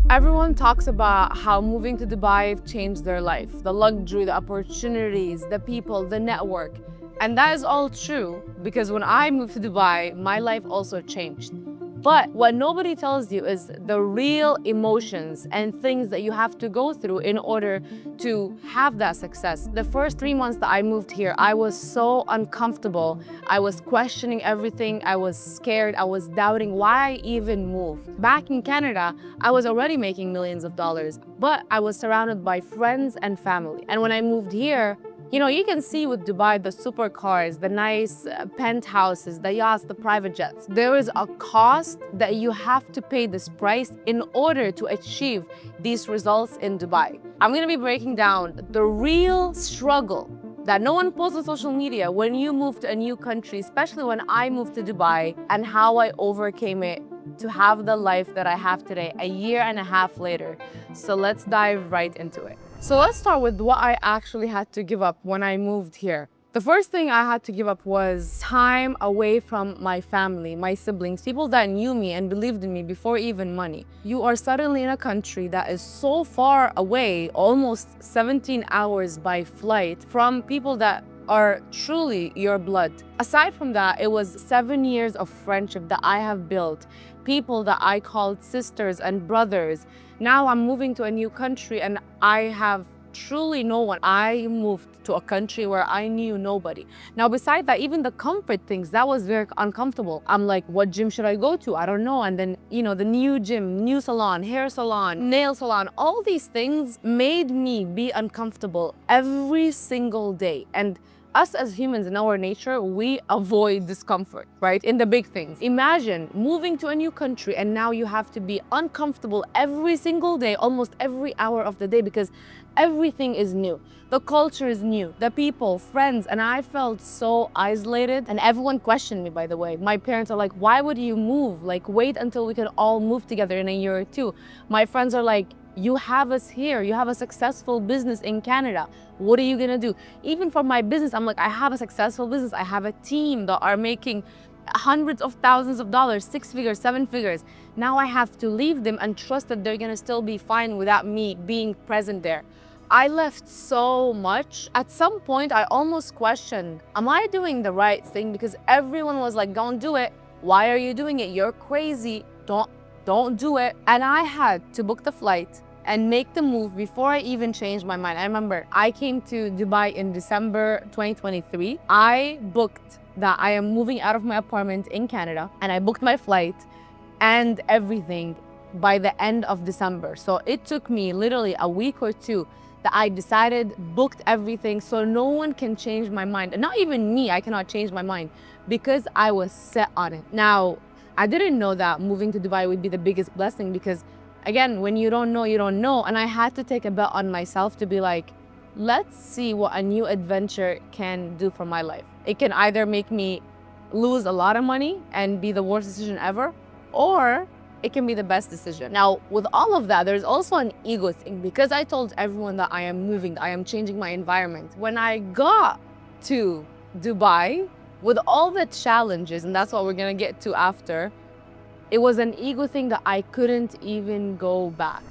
Everyone talks about how moving to Dubai changed their life, the luxury, the opportunities, the people, the network. And that is all true because when I moved to Dubai, my life also changed. But what nobody tells you is the real emotions and things that you have to go through in order to have that success. The first 3 months that I moved here, I was so uncomfortable. I was questioning everything. I was scared. I was doubting why I even moved. Back in Canada, I was already making millions of dollars, but I was surrounded by friends and family. And when I moved here, you can see with Dubai the supercars, the nice penthouses, the yachts, the private jets. There is a cost that you have to pay this price in order to achieve these results in Dubai. I'm gonna be breaking down the real struggle that no one posts on social media when you move to a new country, especially when I moved to Dubai, and how I overcame it to have the life that I have today, a year and a half later. So let's dive right into it. So let's start with what I actually had to give up when I moved here. The first thing I had to give up was time away from my family, my siblings, people that knew me and believed in me before even money. You are suddenly in a country that is so far away, almost 17 hours by flight, from people that are truly your blood. Aside from that, it was 7 years of friendship that I have built, people that I called sisters and brothers. Now I'm moving to a new country and I have truly no one. I moved to a country where I knew nobody. Now, beside that, even the comfort things, that was very uncomfortable. I'm like, what gym should I go to? I don't know. And then, the new gym, new salon, hair salon, nail salon, all these things made me be uncomfortable every single day. And us as humans in our nature, we avoid discomfort, right? In the big things. Imagine moving to a new country and now you have to be uncomfortable every single day, almost every hour of the day, because everything is new. The culture is new, the people, friends, and I felt so isolated. And everyone questioned me, by the way. My parents are like, why would you move? Like, wait until we can all move together in a year or two. My friends are like, you have us here. You have a successful business in Canada. What are you gonna do? Even for my business, I'm like, I have a successful business. I have a team that are making hundreds of thousands of dollars, 6 figures, 7 figures. Now I have to leave them and trust that they're gonna still be fine without me being present there. I left so much. At some point, I almost questioned, am I doing the right thing? Because everyone was like, don't do it. Why are you doing it? You're crazy. Don't do it. And I had to book the flight and make the move before I even changed my mind. I remember I came to Dubai in December 2023. I booked that I am moving out of my apartment in Canada and I booked my flight and everything by the end of December. So it took me literally a week or two that I decided, booked everything so no one can change my mind. And not even me, I cannot change my mind because I was set on it. Now, I didn't know that moving to Dubai would be the biggest blessing because again, when you don't know, you don't know. And I had to take a bet on myself to be like, let's see what a new adventure can do for my life. It can either make me lose a lot of money and be the worst decision ever, or it can be the best decision. Now, with all of that, there's also an ego thing because I told everyone that I am moving, that I am changing my environment. When I got to Dubai, with all the challenges, and that's what we're gonna get to after, it was an ego thing that I couldn't even go back.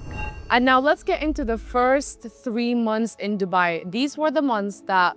And now let's get into the first 3 months in Dubai. These were the months that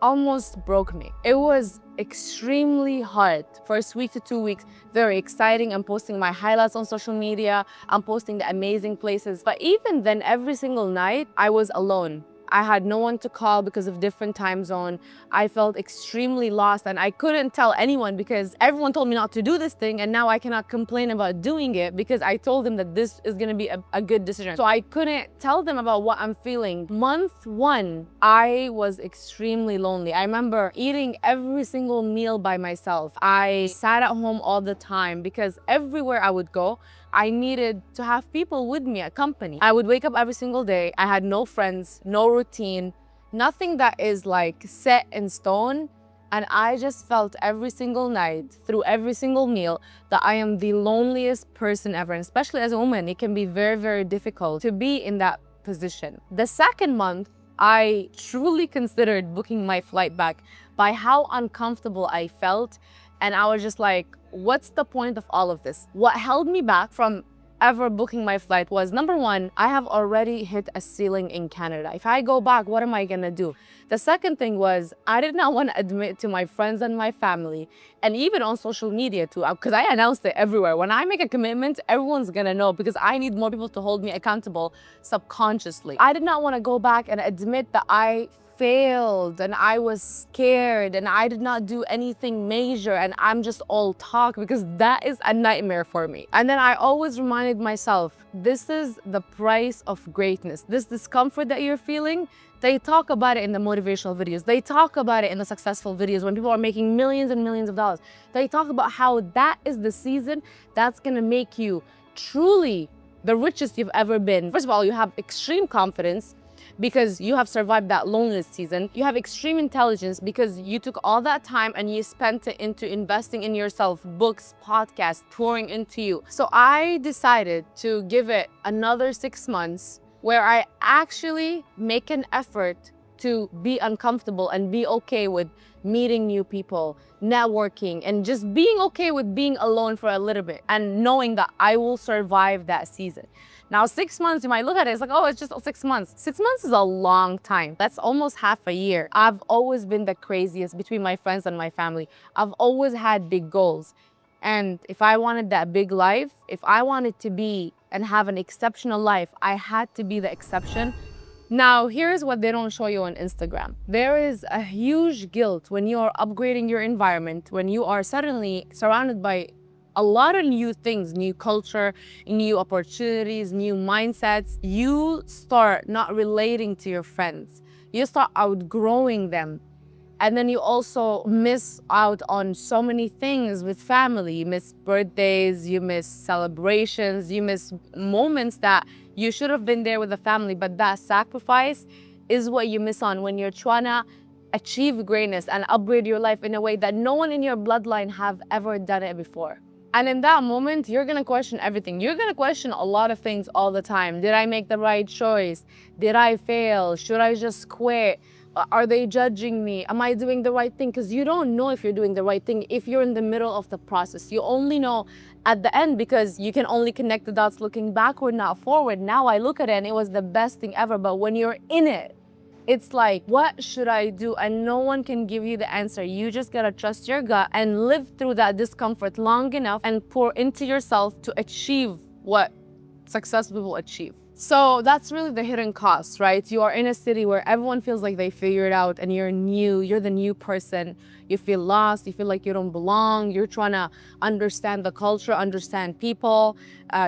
almost broke me. It was extremely hard. First week to 2 weeks, very exciting. I'm posting my highlights on social media. I'm posting the amazing places. But even then, every single night, I was alone. I had no one to call because of different time zone. I felt extremely lost and I couldn't tell anyone because everyone told me not to do this thing and now I cannot complain about doing it because I told them that this is gonna be a good decision. So I couldn't tell them about what I'm feeling. Month 1, I was extremely lonely. I remember eating every single meal by myself. I sat at home all the time because everywhere I would go, I needed to have people with me, a company. I would wake up every single day. I had no friends, no routine, nothing that is like set in stone. And I just felt every single night, through every single meal, that I am the loneliest person ever. And especially as a woman, it can be very, very difficult to be in that position. The second month, I truly considered booking my flight back by how uncomfortable I felt. And I was just like, what's the point of all of this? What held me back from ever booking my flight was, number one, I have already hit a ceiling in Canada. If I go back, what am I gonna do? The second thing was, I did not want to admit to my friends and my family, and even on social media too, because I announced it everywhere. When I make a commitment, everyone's gonna know, because I need more people to hold me accountable subconsciously. I did not want to go back and admit that I failed and I was scared and I did not do anything major and I'm just all talk, because that is a nightmare for me. And then I always reminded myself, this is the price of greatness. This discomfort that you're feeling, they talk about it in the motivational videos. They talk about it in the successful videos when people are making millions and millions of dollars. They talk about how that is the season that's gonna make you truly the richest you've ever been. First of all, you have extreme confidence, because you have survived that loneliness season. You have extreme intelligence because you took all that time and you spent it into investing in yourself, books, podcasts, pouring into you. So I decided to give it another 6 months where I actually make an effort to be uncomfortable and be okay with meeting new people, networking, and just being okay with being alone for a little bit and knowing that I will survive that season. Now, 6 months, you might look at it, it's like, oh, it's just 6 months. 6 months is a long time. That's almost half a year. I've always been the craziest between my friends and my family. I've always had big goals. And if I wanted that big life, if I wanted to be and have an exceptional life, I had to be the exception. Now, here's what they don't show you on Instagram. There is a huge guilt when you are upgrading your environment, when you are suddenly surrounded by a lot of new things, new culture, new opportunities, new mindsets. You start not relating to your friends. You start outgrowing them. And then you also miss out on so many things with family. You miss birthdays, you miss celebrations, you miss moments that you should have been there with the family, but that sacrifice is what you miss on when you're trying to achieve greatness and upgrade your life in a way that no one in your bloodline have ever done it before. And in that moment, you're gonna question everything. You're gonna question a lot of things all the time. Did I make the right choice? Did I fail? Should I just quit? Are they judging me? Am I doing the right thing? Because you don't know if you're doing the right thing if you're in the middle of the process. You only know at the end because you can only connect the dots looking backward, not forward. Now I look at it and it was the best thing ever. But when you're in it, it's like, what should I do? And no one can give you the answer. You just gotta trust your gut and live through that discomfort long enough and pour into yourself to achieve what successful people achieve. So that's really the hidden cost, right? You are in a city where everyone feels like they figured it out and you're new, you're the new person. You feel lost, you feel like you don't belong. You're trying to understand the culture, understand people.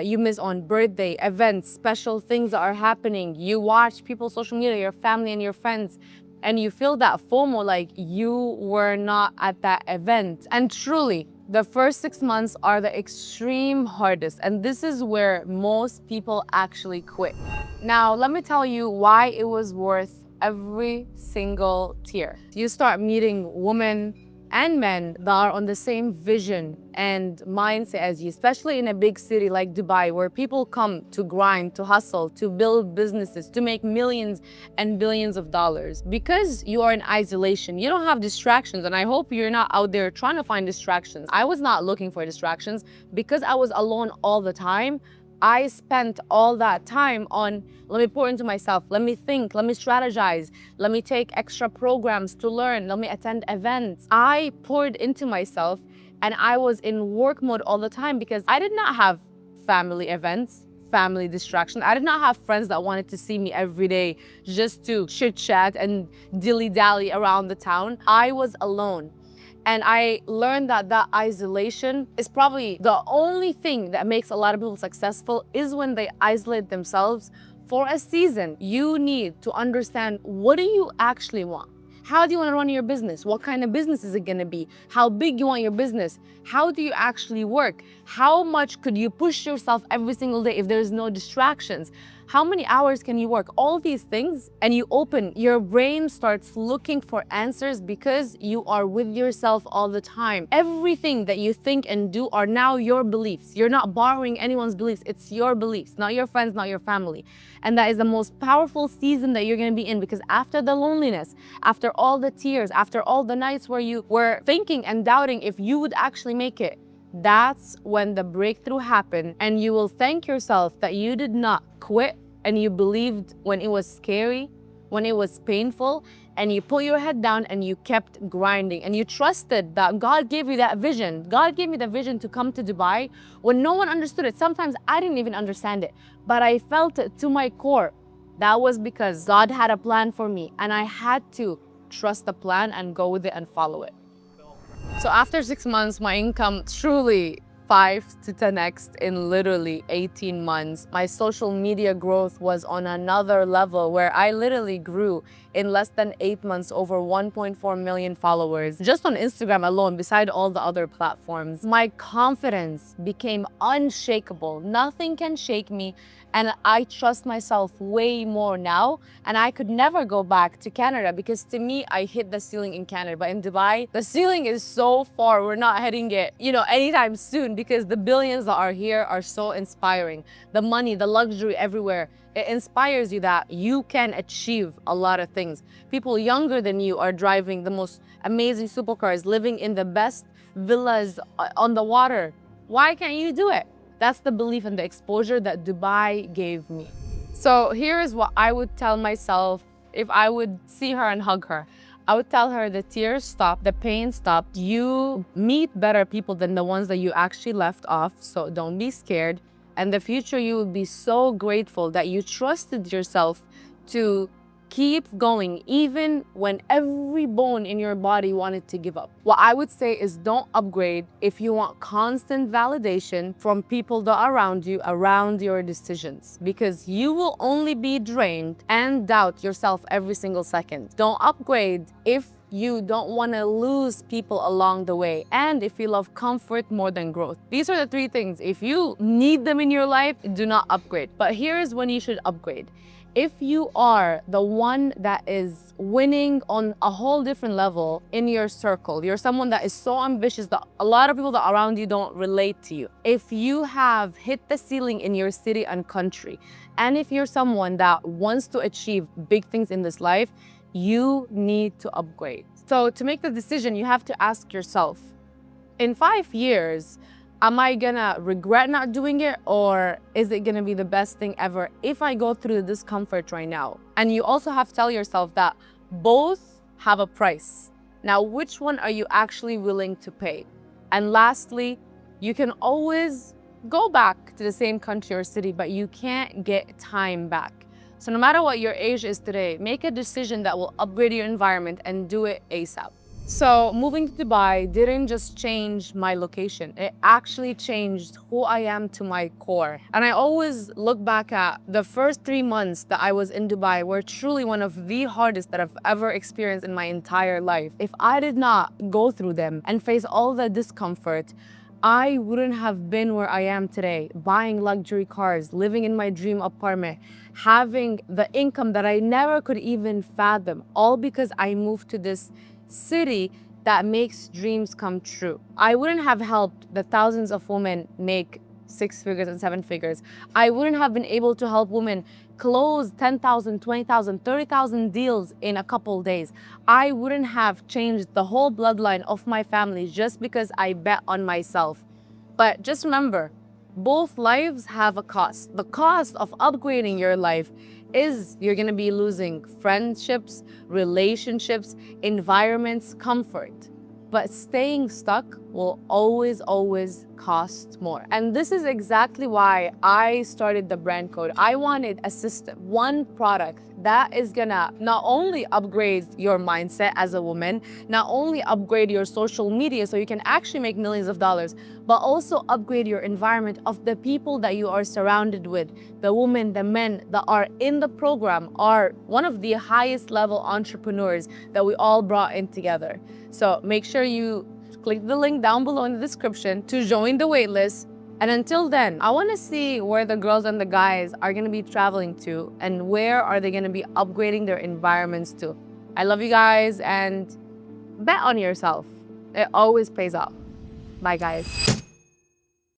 You miss on birthday, events, special things that are happening. You watch people's social media, your family and your friends, and you feel that FOMO, like you were not at that event. And truly, the first 6 months are the extreme hardest, and this is where most people actually quit. Now, let me tell you why it was worth every single tear. You start meeting women and men that are on the same vision and mindset as you, especially in a big city like Dubai, where people come to grind, to hustle, to build businesses, to make millions and billions of dollars. Because you are in isolation, you don't have distractions, and I hope you're not out there trying to find distractions. I was not looking for distractions because I was alone all the time. I spent all that time on, let me pour into myself, let me think, let me strategize, let me take extra programs to learn, let me attend events. I poured into myself and I was in work mode all the time because I did not have family events, family distraction. I did not have friends that wanted to see me every day just to chit chat and dilly-dally around the town. I was alone. And I learned that that isolation is probably the only thing that makes a lot of people successful is when they isolate themselves for a season. You need to understand, what do you actually want? How do you want to run your business? What kind of business is it going to be? How big you want your business? How do you actually work? How much could you push yourself every single day if there's no distractions? How many hours can you work? All these things, and you open, your brain starts looking for answers because you are with yourself all the time. Everything that you think and do are now your beliefs. You're not borrowing anyone's beliefs. It's your beliefs, not your friends, not your family. And that is the most powerful season that you're going to be in, because after the loneliness, after all the tears, after all the nights where you were thinking and doubting if you would actually make it, that's when the breakthrough happened, and you will thank yourself that you did not quit and you believed when it was scary, when it was painful, and you put your head down and you kept grinding and you trusted that God gave you that vision. God gave me the vision to come to Dubai when no one understood it. Sometimes I didn't even understand it, but I felt it to my core. That was because God had a plan for me and I had to trust the plan and go with it and follow it. So after 6 months, my income truly 5 to 10x in literally 18 months. My social media growth was on another level where I literally grew in less than 8 months over 1.4 million followers just on Instagram alone, beside all the other platforms. My confidence became unshakable. Nothing can shake me, and I trust myself way more now. And I could never go back to Canada because to me, I hit the ceiling in Canada. But in Dubai, the ceiling is so far. We're not hitting it, anytime soon, because the billions that are here are so inspiring. The money, the luxury everywhere. It inspires you that you can achieve a lot of things. People younger than you are driving the most amazing supercars, living in the best villas on the water. Why can't you do it? That's the belief and the exposure that Dubai gave me. So here is what I would tell myself if I would see her and hug her. I would tell her the tears stopped, the pain stopped. You meet better people than the ones that you actually left off, so don't be scared. And the future, you will be so grateful that you trusted yourself to keep going even when every bone in your body wanted to give up. What I would say is don't upgrade if you want constant validation from people that are around you, around your decisions, because you will only be drained and doubt yourself every single second. Don't upgrade if you don't want to lose people along the way, and if you love comfort more than growth. These are the 3 things. If you need them in your life, do not upgrade. But here's when you should upgrade. If you are the one that is winning on a whole different level in your circle, you're someone that is so ambitious that a lot of people that are around you don't relate to you. If you have hit the ceiling in your city and country, and if you're someone that wants to achieve big things in this life, you need to upgrade. So to make the decision, you have to ask yourself, in 5 years, am I gonna regret not doing it, or is it gonna be the best thing ever if I go through the discomfort right now? And you also have to tell yourself that both have a price. Now, which one are you actually willing to pay? And lastly, you can always go back to the same country or city, but you can't get time back. So no matter what your age is today, make a decision that will upgrade your environment and do it ASAP. So moving to Dubai didn't just change my location. It actually changed who I am to my core. And I always look back at the first 3 months that I was in Dubai were truly one of the hardest that I've ever experienced in my entire life. If I did not go through them and face all the discomfort, I wouldn't have been where I am today, buying luxury cars, living in my dream apartment, having the income that I never could even fathom, all because I moved to this city that makes dreams come true. I wouldn't have helped the thousands of women make 6 figures and 7 figures. I wouldn't have been able to help women close 10,000, 20,000, 30,000 deals in a couple days. I wouldn't have changed the whole bloodline of my family just because I bet on myself. But just remember, both lives have a cost. The cost of upgrading your life is you're gonna be losing friendships, relationships, environments, comfort. But staying stuck will always cost more. And this is exactly why I started the brand code. I wanted a system, one product that is gonna not only upgrade your mindset as a woman, not only upgrade your social media so you can actually make millions of dollars, but also upgrade your environment of the people that you are surrounded with. The women, the men that are in the program are one of the highest level entrepreneurs that we all brought in together. So make sure you click the link down below in the description to join the waitlist. And until then, I want to see where the girls and the guys are going to be traveling to and where are they going to be upgrading their environments to. I love you guys, and bet on yourself. It always pays off. Bye, guys.